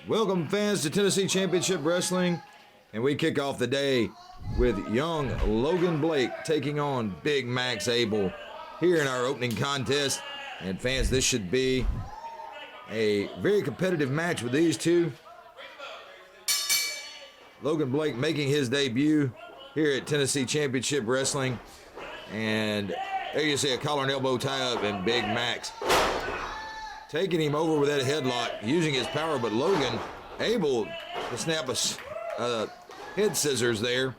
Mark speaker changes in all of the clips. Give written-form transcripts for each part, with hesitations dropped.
Speaker 1: Welcome, fans, to Tennessee Championship Wrestling, and we kick off the day with young Logan Blake taking on Big Max Abel here in our opening contest. And fans, this should be a very competitive match with these two. Logan Blake making his debut here at Tennessee Championship Wrestling, and there you see a collar and elbow tie-up, and Big Max taking him over with that headlock, using his power, but Logan able to snap a head scissors there.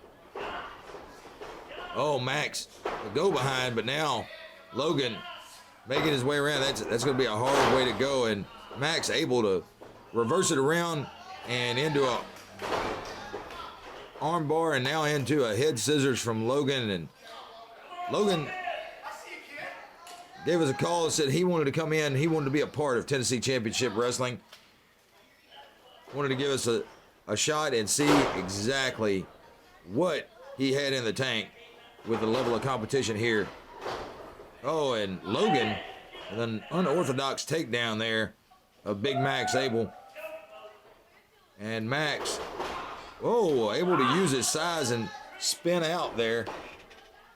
Speaker 1: Oh, Max, the go behind, but now Logan making his way around. That's going to be a hard way to go, and Max able to reverse it around and into a arm bar, and now into a head scissors from Logan. And Logan gave us a call and said he wanted to come in. He wanted to be a part of Tennessee Championship Wrestling. Wanted to give us a shot and see exactly what he had in the tank with the level of competition here. Oh, and Logan with an unorthodox takedown there of Big Max Abel. And Max, oh, able to use his size and spin out there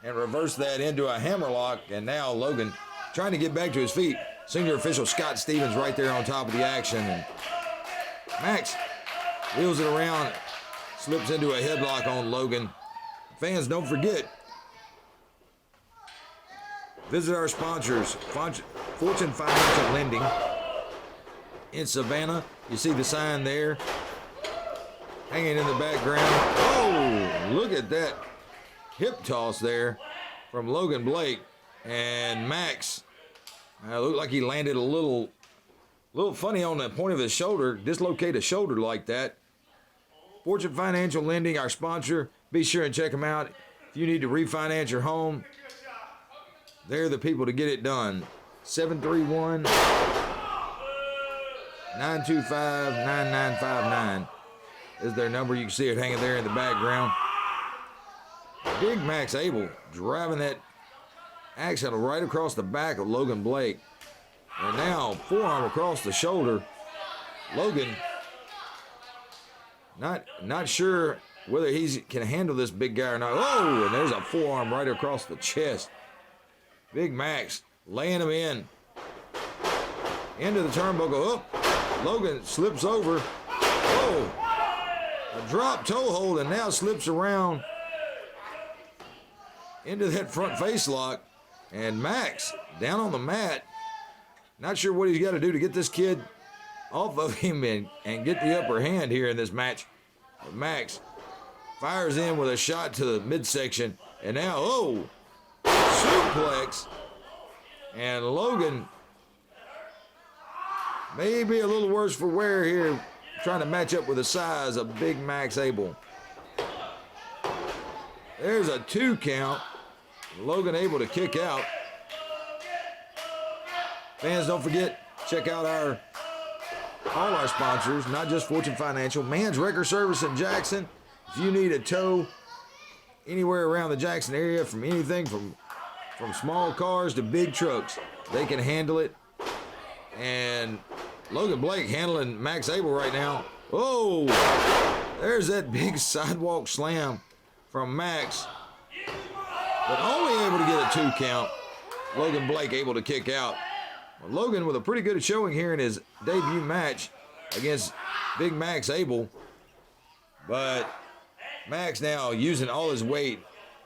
Speaker 1: and reverse that into a hammerlock. And now Logan trying to get back to his feet. Senior official Scott Stevens right there on top of the action. And Max wheels it around, slips into a headlock on Logan. Fans, don't forget, visit our sponsors, Fortune Financial Lending in Savannah. You see the sign there hanging in the background. Oh, look at that hip toss there from Logan Blake. And Max looked like he landed a little funny on the point of his shoulder, dislocate a shoulder like that. Fortune Financial Lending, our sponsor. Be sure and check them out. If you need to refinance your home, they're the people to get it done. 731-925-9959 is their number. You can see it hanging there in the background. Big Max Abel driving that axe handle right across the back of Logan Blake. And now forearm across the shoulder. Logan not sure whether he can handle this big guy or not. Oh, and there's a forearm right across the chest. Big Max laying him into the turnbuckle. Up. Logan slips over. Oh, a drop toe hold, and now slips around into that front face lock. And Max down on the mat. Not sure what he's got to do to get this kid off of him and get the upper hand here in this match. But Max fires in with a shot to the midsection. And now, oh, suplex. And Logan may be a little worse for wear here, trying to match up with the size of Big Max Abel. There's a 2 count. Logan able to kick out. Fans, don't forget, check out all our sponsors, not just Fortune Financial. Man's Wrecker Service in Jackson. If you need a tow anywhere around the Jackson area, from anything from small cars to big trucks, they can handle it. And Logan Blake handling Max Abel right now. Oh, there's that big sidewalk slam from Max, but only able to get a 2 count. Logan Blake able to kick out. Well, Logan with a pretty good showing here in his debut match against Big Max Abel. But Max now using all his weight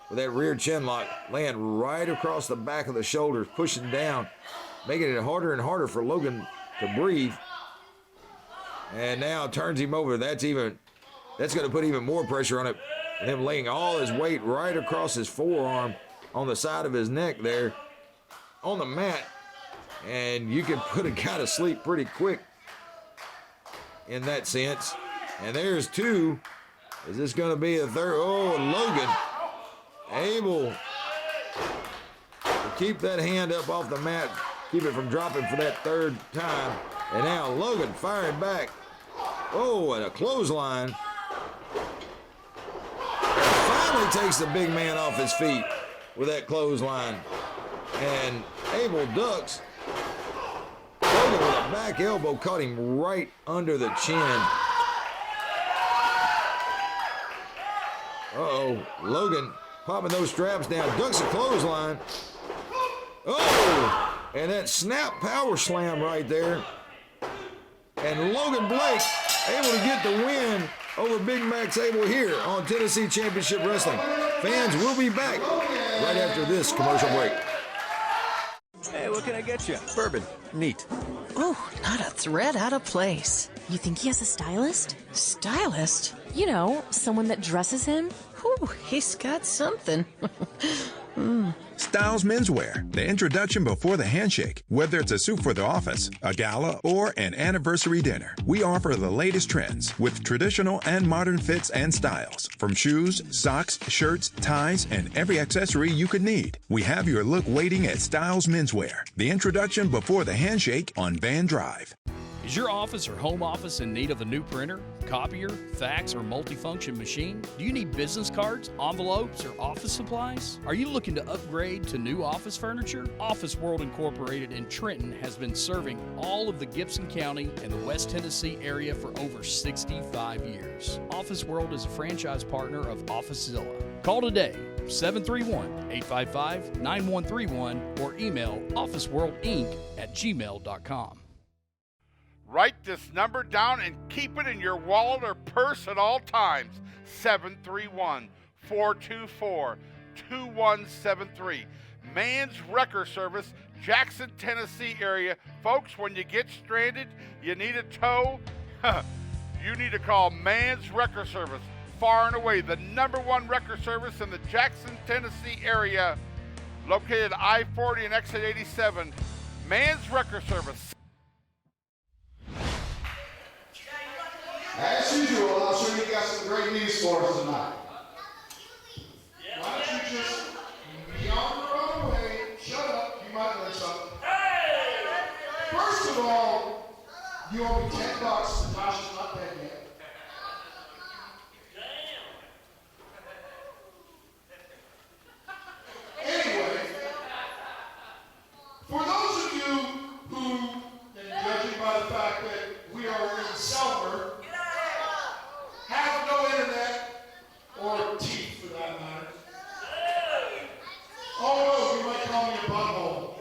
Speaker 1: with that rear chin lock, laying right across the back of the shoulders, pushing down, making it harder and harder for Logan to breathe. And now turns him over. That's going to put even more pressure on it. And him laying all his weight right across his forearm on the side of his neck there on the mat. And you can put a guy to sleep pretty quick in that sense. And there's 2. Is this going to be a third? Oh, Logan able to keep that hand up off the mat, keep it from dropping for that 3rd time. And now Logan firing back. Oh, and a clothesline. Finally takes the big man off his feet with that clothesline. And Abel ducks. Logan with a back elbow caught him right under the chin. Uh-oh, Logan popping those straps down, ducks a clothesline. Oh, and that snap power slam right there. And Logan Blake able to get the win over Big Max Abel here on Tennessee Championship Wrestling. Fans, will be back right after this commercial break.
Speaker 2: Hey, what can I get you? Bourbon. Neat.
Speaker 3: Ooh, not a thread out of place.
Speaker 4: You think he has a stylist?
Speaker 3: Stylist?
Speaker 4: You know, someone that dresses him?
Speaker 3: Whew, he's got something.
Speaker 5: Styles Menswear, the introduction before the handshake. Whether it's a suit for the office, a gala, or an anniversary dinner, we offer the latest trends with traditional and modern fits and styles. From shoes, socks, shirts, ties, and every accessory you could need. We have your look waiting at Styles Menswear, the introduction before the handshake on Van Drive.
Speaker 6: Is your office or home office in need of a new printer, copier, fax, or multifunction machine? Do you need business cards, envelopes, or office supplies? Are you looking to upgrade to new office furniture? Office World Incorporated in Trenton has been serving all of the Gibson County and the West Tennessee area for over 65 years. Office World is a franchise partner of OfficeZilla. Call today, 731-855-9131, or email officeworldinc@gmail.com.
Speaker 7: Write this number down and keep it in your wallet or purse at all times. 731-424-2173. Man's Wrecker Service, Jackson, Tennessee area. Folks, when you get stranded, you need a tow, you need to call Man's Wrecker Service. Far and away the #1 wrecker service in the Jackson, Tennessee area. Located at I-40 and exit 87. Man's Wrecker Service.
Speaker 8: As usual, I'm sure you got some great news for us tonight. Why don't you just be on your own way, shut up, you might learn something. First of all, you owe me $10, Natasha's not dead yet. Anyway, for those of you who, and judging by the fact that we are in Selmer, have no internet or teeth for that matter. Oh no, you might call me a butthole.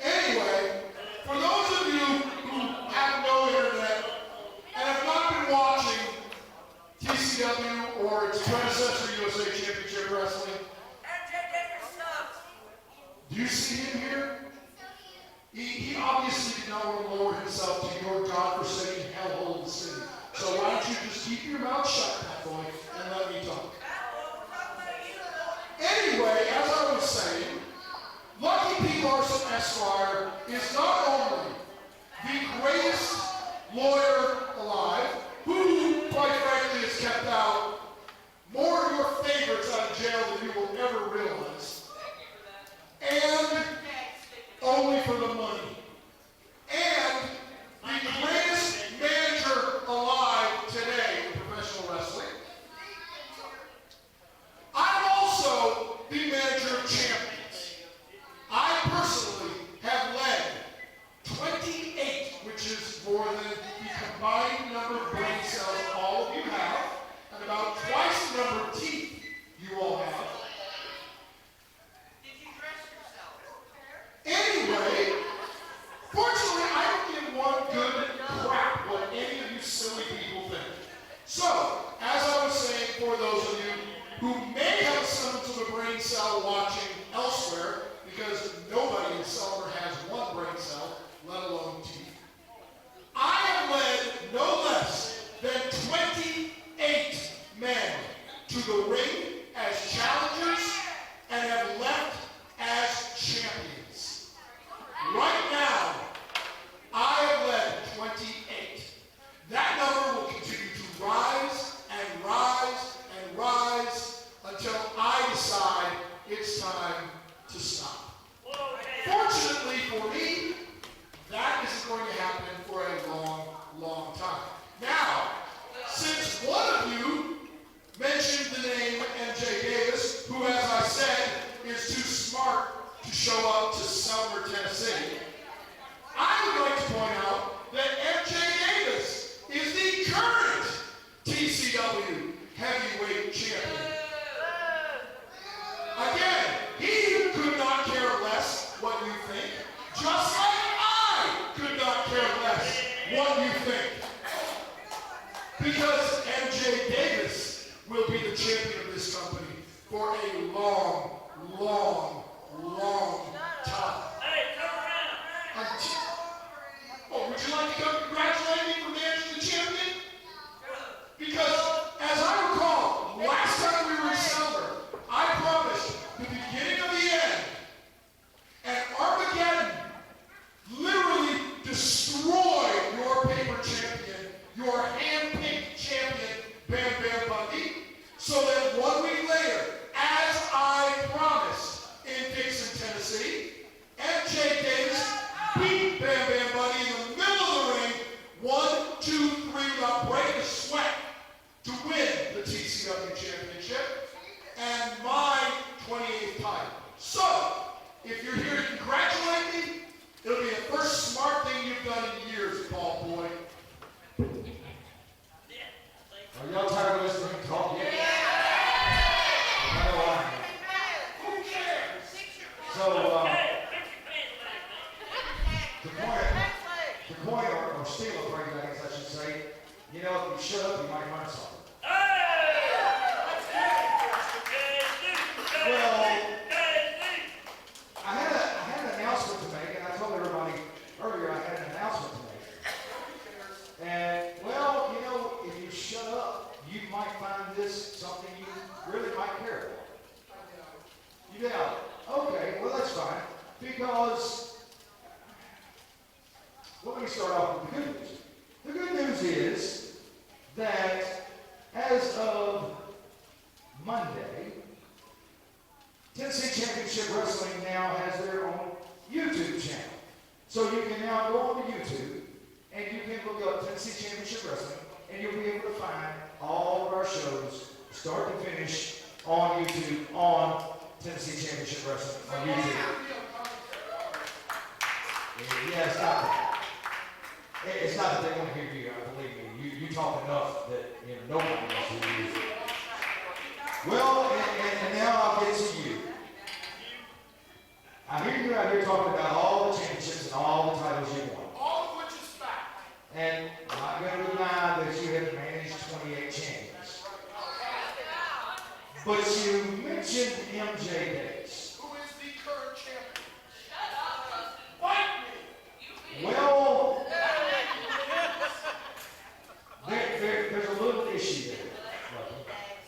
Speaker 8: Anyway, for those of you who have no internet and have not been watching TCW or its predecessor USA Championship Wrestling, do you see him here? He obviously did not want to lower himself to your godforsaken hellhole of the city. So why don't you just keep your mouth shut, that boy, and let me talk. Anyway, as I was saying, Lucky P. Larson Esquire is not only the greatest lawyer alive, who, quite frankly, has kept out more of your favorites out of jail than you will ever realize, and only for the money, and the greatest manager alive today in professional wrestling. I'm also the manager of champions. I personally have led 28, which is more than the combined number of brain cells all of you have, and about twice the number of teeth you all have. Did you dress yourself? Anyway, fortunately, I don't give one good crap what any of you silly people think. So, as I was saying, for those of you who may have a semblance of a brain cell watching elsewhere, because nobody in Selmer has one brain cell, let alone teeth, I have led no less than 28 men to the ring as challengers and have left as champions. Right now, I have led 28. That number will continue to rise and rise and rise until I decide it's time to stop. Fortunately for me, that isn't going to happen for a long, long time. Now, since one of you mentioned the name MJ Davis, who, as I said, is too smart to show up to Selmer, Tennessee, I would Because MJ Davis will be the champion of this company for a long, long, long time.
Speaker 9: Hey, turn around.
Speaker 8: Oh, would you like to come congratulate me for managing the champion? Because, as I recall, last time we were in Silver, I promised the beginning of the end, and Armageddon literally destroyed your paper champion, your hand-picked champion, Bam Bam Bundy. So then 1 week later, as I promised in Dixon, Tennessee, MJ Davis beat Bam Bam Bundy in the middle of the ring, 1, 2, 3, without breaking a sweat, to win the TCW Championship and my 28th title. So, if you're here to congratulate me, it'll be the first smart thing you've done in years, Paul Boyd.
Speaker 1: Are y'all tired of listening to talk yet?
Speaker 8: Who cares?
Speaker 1: So, to coin or steal a phrase, I guess I should say, you know, if you shut up, you might learn something. Well, I had an announcement to make, and I told everybody earlier I had an announcement to make. And, well, you know, if you shut up, you might find this something you really might care about. You doubt it. Okay, well, that's fine. Because, well, let me start off with the good news. The good news is that as of Monday, Tennessee Championship Wrestling now has their own YouTube channel. So you can now go on to YouTube and you can look up Tennessee Championship Wrestling and you'll be able to find all of our shows, start to finish, on YouTube, on Tennessee Championship Wrestling on YouTube. Yeah, it's not that. It's not that they want to hear you, believe me. You talk enough that nobody wants to hear you. Well, and now I'll get to you. I hear you out here talking about all the championships and all the titles you won.
Speaker 8: All of which is fact.
Speaker 1: And I'm not going to deny that you have managed 28 champions. But you mentioned MJ Davis.
Speaker 8: Who is the current champion? Fight me!
Speaker 1: Well, there's a little issue there.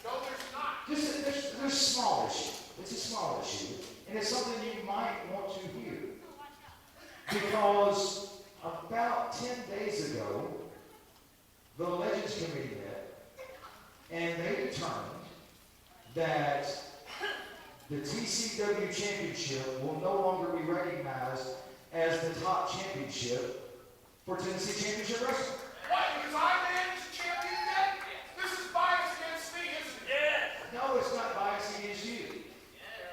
Speaker 8: No, there's not.
Speaker 1: There's a small issue. It's a small issue. And it's something you might want to hear. Because about 10 days ago, the Legends Committee met, and they determined that the TCW Championship will no longer be recognized as the top championship for Tennessee Championship Wrestling.
Speaker 8: What? Because I managed the champion then? This is bias against me, isn't it?
Speaker 1: No, it's not biased against you.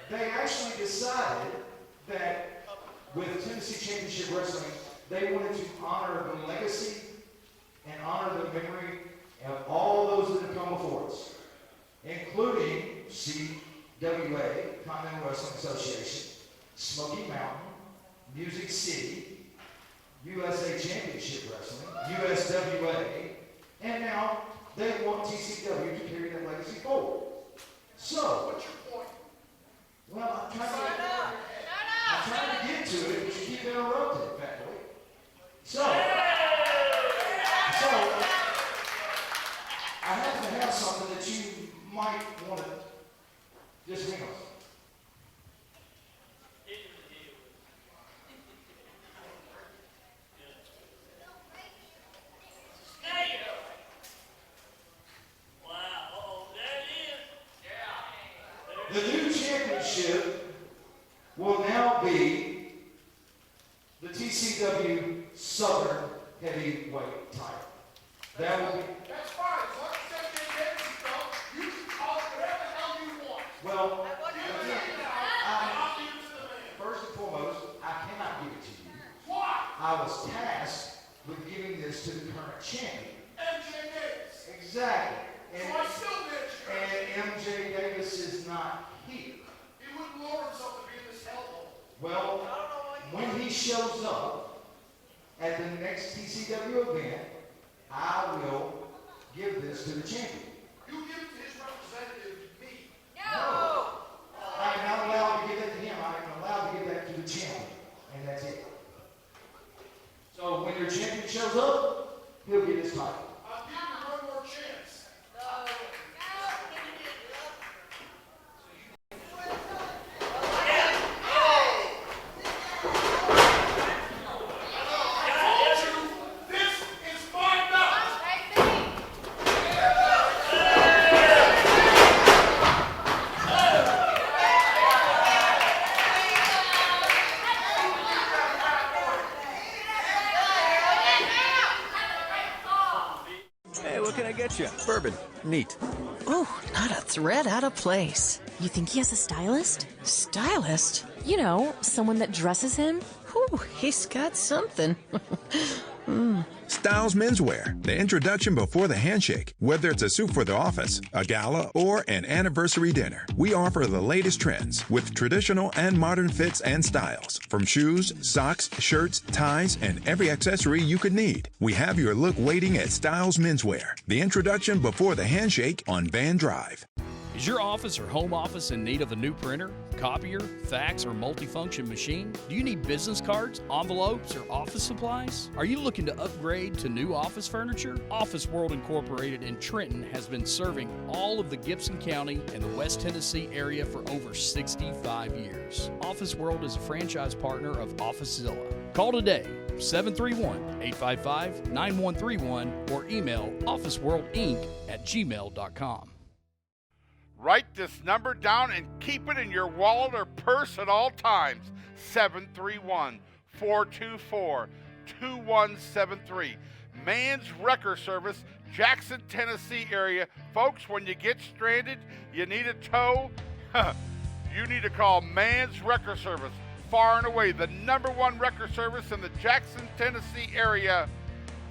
Speaker 1: They actually decided that with Tennessee Championship Wrestling, they wanted to honor the legacy and honor the memory of all those that have come before us, including CWA, Continental Wrestling Association, Smoky Mountain, Music City, USA Championship Wrestling, USWA, and now they want TCW to carry that legacy forward. So,
Speaker 8: What's your point?
Speaker 1: well, I'm trying to get to it, but you keep interrupting, factually. So, I happen to have something that you might want to just hang on. The new championship will now be the TCW Southern Heavyweight title. That will be.
Speaker 8: That's fine. As long as MJ Davis is gone, you can call it whatever the hell you want.
Speaker 1: Well,
Speaker 8: I'll give it to the man.
Speaker 1: first and foremost, I cannot give it to you.
Speaker 8: Why?
Speaker 1: I was tasked with giving this to the current champion.
Speaker 8: MJ Davis.
Speaker 1: Exactly.
Speaker 8: So I still managed to
Speaker 1: And MJ Davis is not here.
Speaker 8: He wouldn't lower himself to be in this hellhole.
Speaker 1: Well, when he shows up at the next TCW event, I will
Speaker 8: give this to the champion. You give it to his representative, me. No! I am not allowed to give that to him. I am allowed to give that to the champion. And that's it. So when your champion shows up, he'll get his title. I'll give you one more chance. This is my belt.
Speaker 2: Hey, what can I get you? Bourbon. Neat.
Speaker 3: Ooh, not a thread out of place.
Speaker 4: You think he has a stylist?
Speaker 3: Stylist?
Speaker 4: You know, someone that dresses him?
Speaker 3: Ooh, he's got something.
Speaker 5: Styles Menswear, the introduction before the handshake. Whether it's a suit for the office, a gala, or an anniversary dinner, we offer the latest trends with traditional and modern fits and styles. From shoes, socks, shirts, ties, and every accessory you could need. We have your look waiting at Styles Menswear, the introduction before the handshake on Van Drive.
Speaker 6: Is your office or home office in need of a new printer, copier, fax, or multifunction machine? Do you need business cards, envelopes, or office supplies? Are you looking to upgrade to new office furniture? Office World Incorporated in Trenton has been serving all of the Gibson County and the West Tennessee area for over 65 years. Office World is a franchise partner of OfficeZilla. Call today, 731-855-9131, or email officeworldinc@gmail.com.
Speaker 7: Write this number down and keep it in your wallet or purse at all times. 731-424-2173. Man's Wrecker Service, Jackson, Tennessee area. Folks, when you get stranded, you need a tow, you need to call Man's Wrecker Service. Far and away the #1 wrecker service in the Jackson, Tennessee area.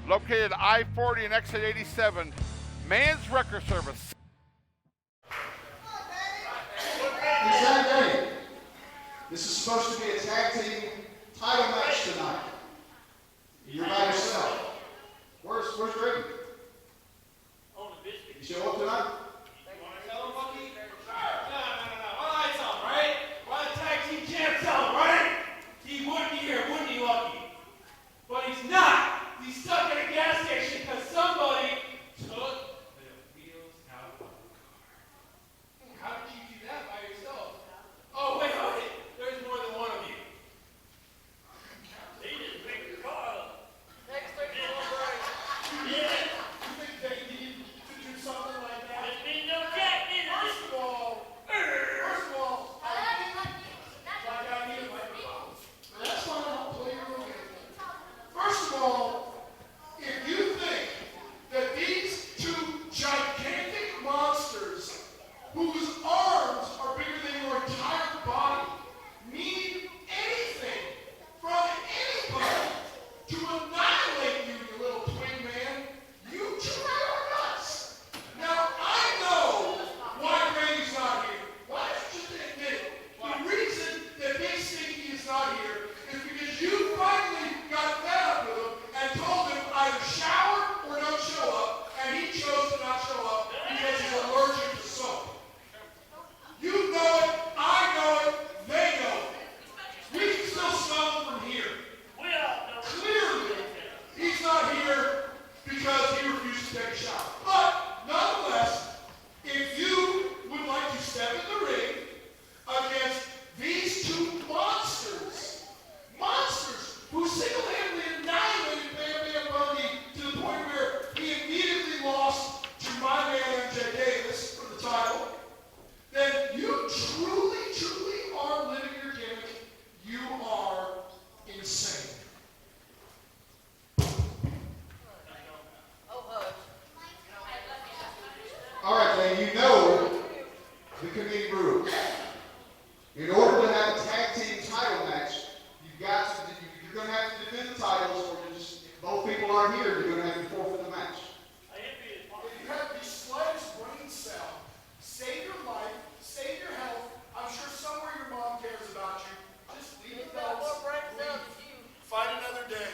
Speaker 7: Located I-40 and exit 87. Man's Wrecker Service.
Speaker 8: Exactly. This is supposed to be a tag team title match tonight. You're by yourself. Where's Greg? You show up tonight?
Speaker 9: But he's not. He's stuck in a gas station because somebody took the wheels out of the car. How did you do that by yourself? Oh, wait. There's more than one of you. He just picked the car up. Next thing you know, right? Yeah. You think they need to do something like that? There's been no jack in it. First of all, I need a microphone.
Speaker 8: That's why I'll play your role. First of all, if you think that these two gigantic monsters, whose arms are bigger than your entire body, need anything from anybody to annihilate you, you little twin man, you truly are nuts. Now, I know why Brady's not here. Why don't you just admit it? The reason that Big Stinky is not here is because you finally got fed up with him and told him either shower or don't show up, and he chose to not show up because he's allergic to soap. You know it, I know it, they know it. We can still smell him from here. Clearly, he's not here because he refused to take a shower. But, nonetheless, if you would like to step in the ring against these two monsters who single-handedly annihilated Bam Bam Bundy to the point where he immediately lost to my man MJ Davis for the title, then you truly are living your gimmick. You are insane. All right, then, you know the committee rules. In order to have a tag team title match, you're going to have to defend the titles, or if both people aren't here, you're going to have to forfeit the match. If you have the slightest brain cell, save your life, save your health. I'm sure somewhere your mom cares about you. Just leave the belts. Fight another day.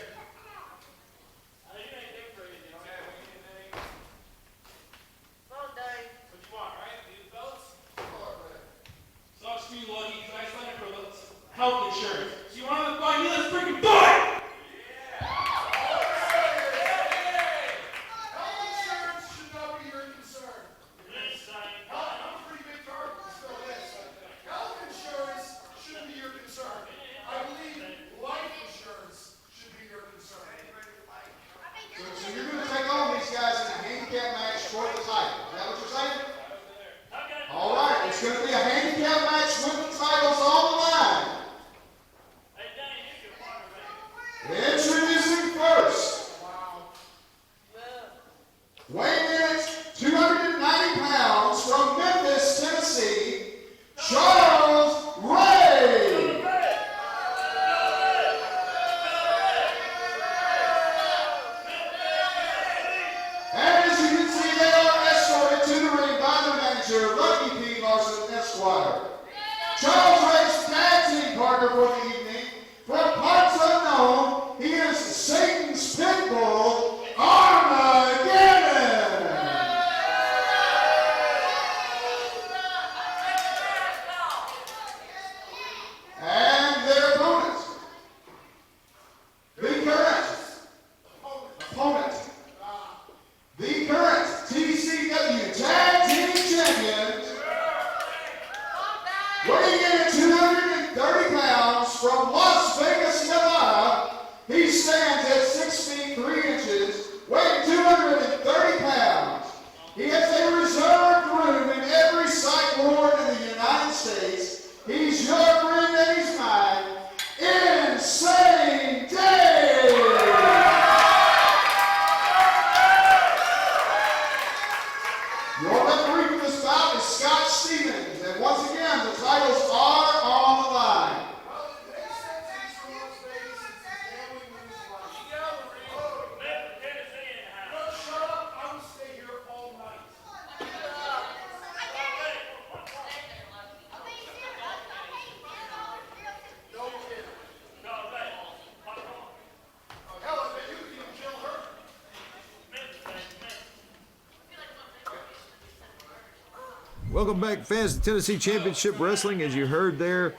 Speaker 1: Welcome back, fans, to Tennessee Championship Wrestling. As you heard there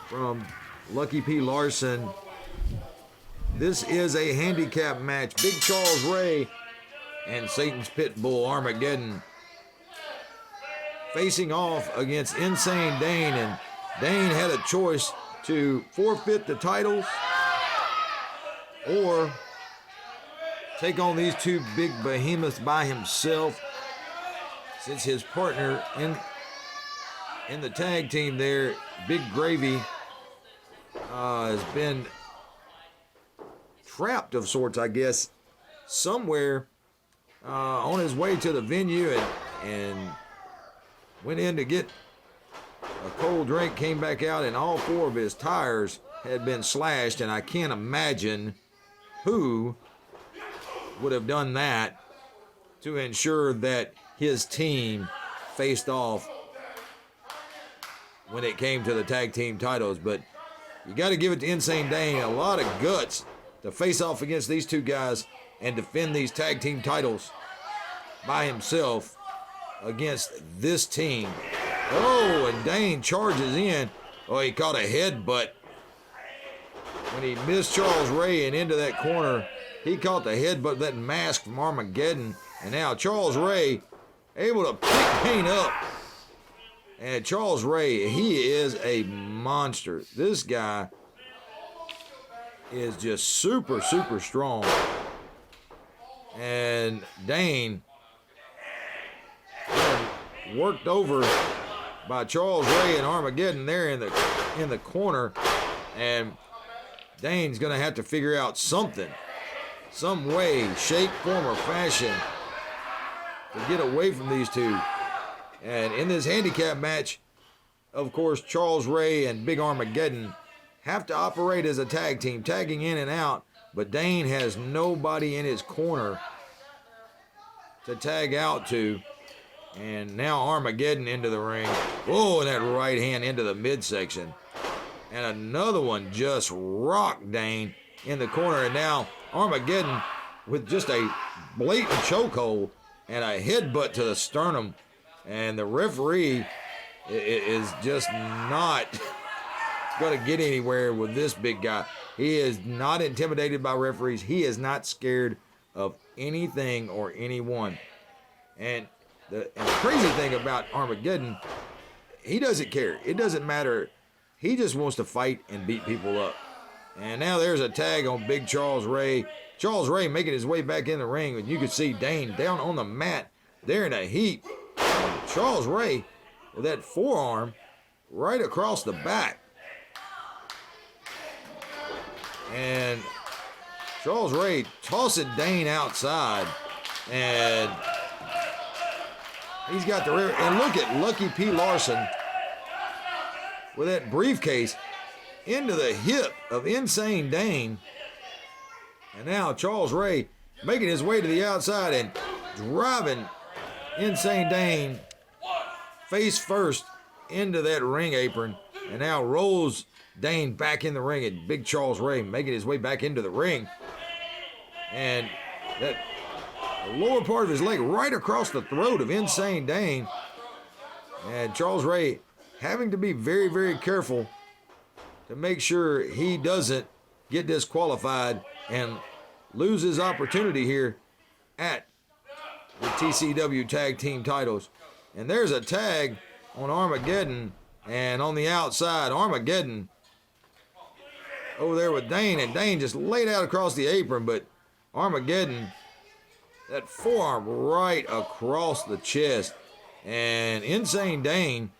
Speaker 1: from Lucky P. Larson, this is a handicap match. Big Charles Ray and Satan's Pitbull Armageddon facing off against Insane Dane. And Dane had a choice to forfeit the titles or take on these two big behemoths by himself, since his partner in the tag team there, Big Gravy, has been trapped of sorts, I guess, somewhere on his way to the venue and went in to get a cold drink, came back out, and all four of his tires had been slashed. And I can't imagine who would have done that to ensure that his team faced off when it came to the tag team titles. But you got to give it to Insane Dane. A lot of guts to face off against these two guys and defend these tag team titles by himself against this team. Oh, and Dane charges in. Oh, he caught a headbutt when he missed Charles Ray and into that corner. He caught the headbutt, that mask from Armageddon. And now Charles Ray able to pick Dane up. And Charles Ray, he is a monster. This guy is just super, super strong. And Dane worked over by Charles Ray and Armageddon there in the corner. And Dane's going to have to figure out something, some way, shape, form, or fashion to get away from these two. And in this handicap match, of course, Charles Ray and Big Armageddon have to operate as a tag team, tagging in and out, but Dane has nobody in his corner to tag out to. And now Armageddon into the ring. Oh, and that right hand into the midsection. And another one just rocked Dane in the corner. And now Armageddon with just a blatant chokehold and a headbutt to the sternum. And the referee is just not going to get anywhere with this big guy. He is not intimidated by referees. He is not scared of anything or anyone. And the crazy thing about Armageddon, he doesn't care. It doesn't matter. He just wants to fight and beat people up. And now there's a tag on Big Charles Ray. Charles Ray making his way back in the ring. And you can see Dane down on the mat there in a heap. And Charles Ray with that forearm right across the back. And Charles Ray tossing Dane outside. And he's got the rear. And look at Lucky P. Larson with that briefcase into the hip of Insane Dane. And now Charles Ray making his way to the outside and driving Insane Dane face first into that ring apron. And now rolls Dane back in the ring, and Big Charles Ray making his way back into the ring. And that the lower part of his leg right across the throat of Insane Dane. And Charles Ray having to be very, very careful to make sure he doesn't get disqualified and lose his opportunity here at the TCW Tag Team titles. And there's a tag on Armageddon, and on the outside, Armageddon over there with Dane, and Dane just laid out across the apron, but Armageddon, that forearm right across the chest. And Insane Dane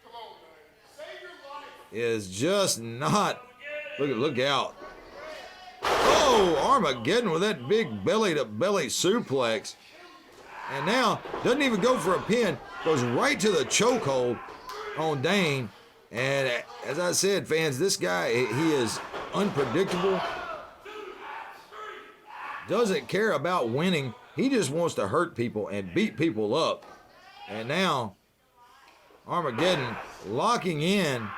Speaker 1: is just not, look out. Oh, Armageddon with that big belly-to-belly suplex. And now doesn't even go for a pin, goes right to the chokehold on Dane. And as I said, fans, this guy, he is unpredictable. Doesn't care about winning. He just wants to hurt people and beat people up. And now Armageddon locking in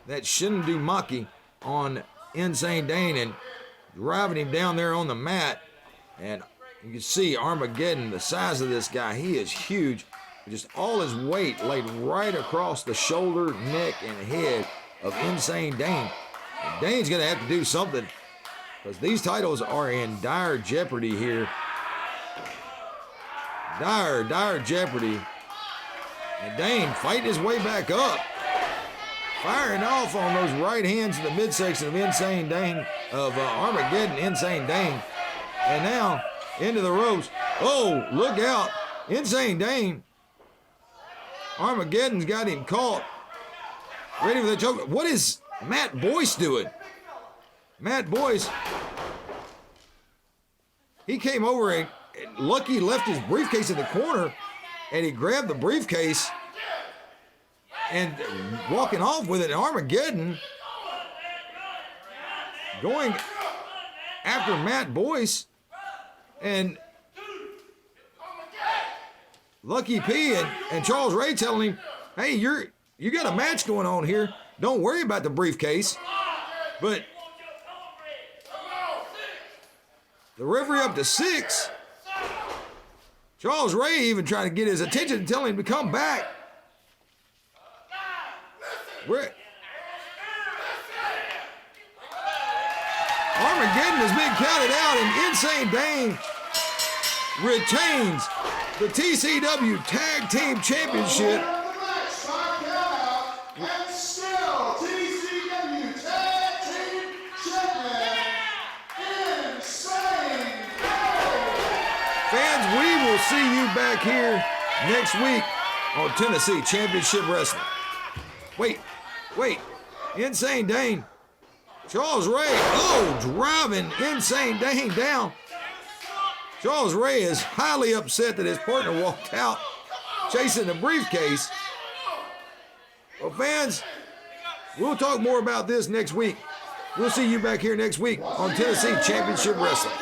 Speaker 1: that Shindumaki on Insane Dane and driving him down there on the mat. And you can see Armageddon, the size of this guy, he is huge. Just all his weight laid right across the shoulder, neck, and head of Insane Dane. And Dane's going to have to do something because these titles are in dire jeopardy here. Dire jeopardy. And Dane fighting his way back up. Firing off on those right hands in the midsection of Insane Dane, of Armageddon Insane Dane. And now into the ropes. Oh, look out. Insane Dane. Armageddon's got him caught. Ready for the choke. What is Matt Boyce doing? Matt Boyce, he came over and Lucky left his briefcase in the corner and he grabbed the briefcase and walking off with it. Armageddon going after Matt Boyce, and Lucky P and Charles Ray telling him, hey, you got a match going on here. Don't worry about the briefcase. But the referee up to 6. Charles Ray even trying to get his attention and telling him to come back. Armageddon has been counted out, and Insane Dane retains the TCW Tag Team Championship.
Speaker 8: And still TCW Tag Team Champion, Insane Dane.
Speaker 1: Fans, we will see you back here next week on Tennessee Championship Wrestling. Wait. Insane Dane. Charles Ray, driving Insane Dane down. Charles Ray is highly upset that his partner walked out chasing the briefcase. Well, fans, we'll talk more about this next week. We'll see you back here next week on Tennessee Championship Wrestling.